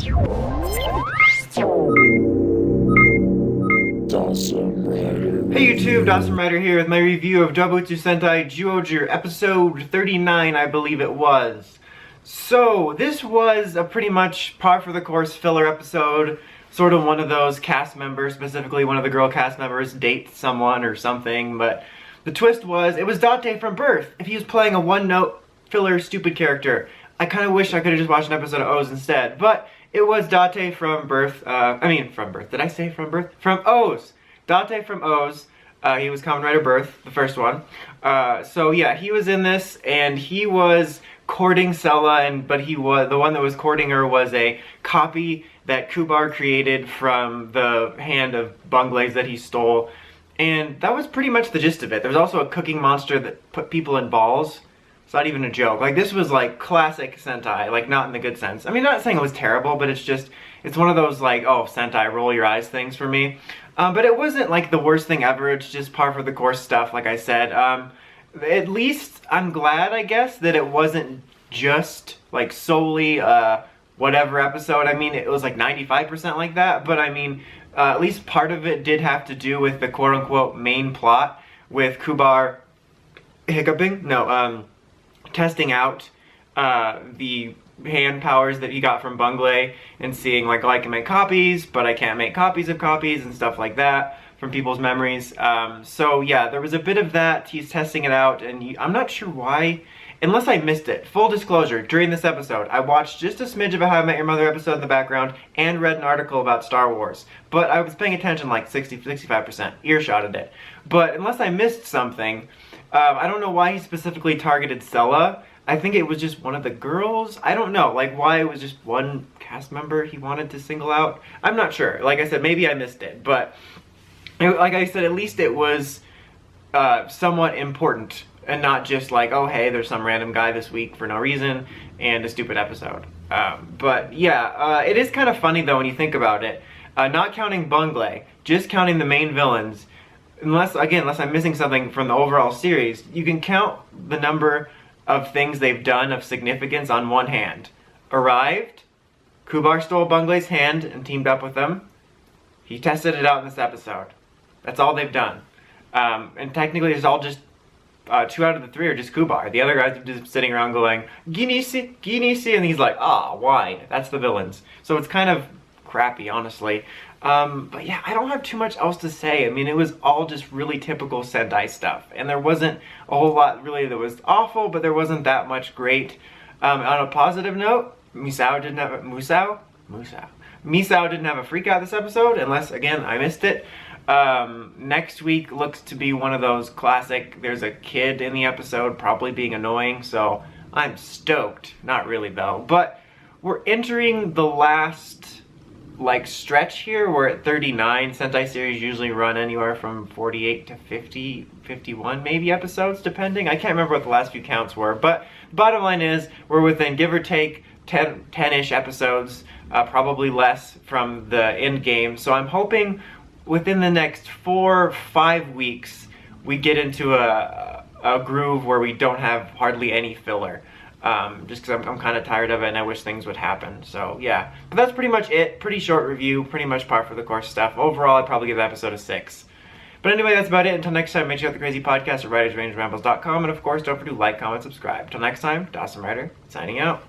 Hey YouTube, Dawson Rider here with my review of Dobutsu Sentai Zyuohger episode 39, I believe it was. So, this was a pretty much par for the course filler episode. Sort of one of those cast members, specifically one of the girl cast members, dates someone or something, but the twist was, it was Date from Birth. If he was playing a one-note filler stupid character. I kind of wish I could have just watched an episode of O's instead, but it was Date from Birth, from Birth. Did I say from Birth? From O's. Date from O's. He was Kamen Rider Birth, the first one. So yeah, he was in this, and he was courting Sela, but the one that was courting her was a copy that Kubar created from the hand of Bunglaze that he stole. And that was pretty much the gist of it. There was also a cooking monster that put people in balls. It's not even a joke. Like, this was like classic Sentai, like not in the good sense. I mean, not saying it was terrible, but it's one of those like, oh, Sentai, roll your eyes things for me. But it wasn't like the worst thing ever. It's just par for the course stuff, like I said. At least I'm glad, I guess, that it wasn't just like solely whatever episode. I mean, it was like 95% like that, but I mean, at least part of it did have to do with the quote-unquote main plot with Kubar testing out the hand powers that he got from Bunglei and seeing like, oh, I can make copies, but I can't make copies of copies and stuff like that from people's memories. So yeah, there was a bit of that. He's testing it out, and I'm not sure why, unless I missed it. Full disclosure, during this episode, I watched just a smidge of a How I Met Your Mother episode in the background and read an article about Star Wars. But I was paying attention like 65%, earshotted it. But unless I missed something, I don't know why he specifically targeted Sela. I think it was just one of the girls. I don't know, like why it was just one cast member he wanted to single out. I'm not sure. Like I said, maybe I missed it. But like I said, at least it was somewhat important and not just like, oh hey, there's some random guy this week for no reason and a stupid episode. But yeah, it is kind of funny though when you think about it. Not counting Bunglei, just counting the main villains. Unless I'm missing something from the overall series, you can count the number of things they've done of significance on one hand. Arrived, Kubar stole Bunglei's hand and teamed up with them. He tested it out in this episode. That's all they've done. And technically it's all just 2 out of the 3 are just Kubar. The other guys are just sitting around going, Ginisi, Ginisi, and he's like, wine. That's the villains. So it's kind of crappy, honestly. But yeah, I don't have too much else to say. I mean, it was all just really typical Sentai stuff. And there wasn't a whole lot really that was awful, but there wasn't that much great. On a positive note, Misao didn't have a freak out this episode, unless, again, I missed it. Next week looks to be one of those classic, there's a kid in the episode probably being annoying, so I'm stoked. Not really, though. But we're entering the last like stretch here. We're at 39. Sentai series usually run anywhere from 48 to 50, 51 maybe episodes, depending. I can't remember what the last few counts were, but bottom line is we're within, give or take, 10-ish episodes, probably less from the end game. So I'm hoping within the next 4 or 5 weeks we get into a groove where we don't have hardly any filler. Just because I'm kind of tired of it and I wish things would happen. So yeah, but that's pretty much it. Pretty short review, pretty much par for the course stuff. Overall, I'd probably give the episode a 6. But anyway, that's about it. Until next time, make sure you have the crazy podcast at writersrangerambles.com, and of course, don't forget to like, comment, subscribe. Until next time, Dawson Rider signing out.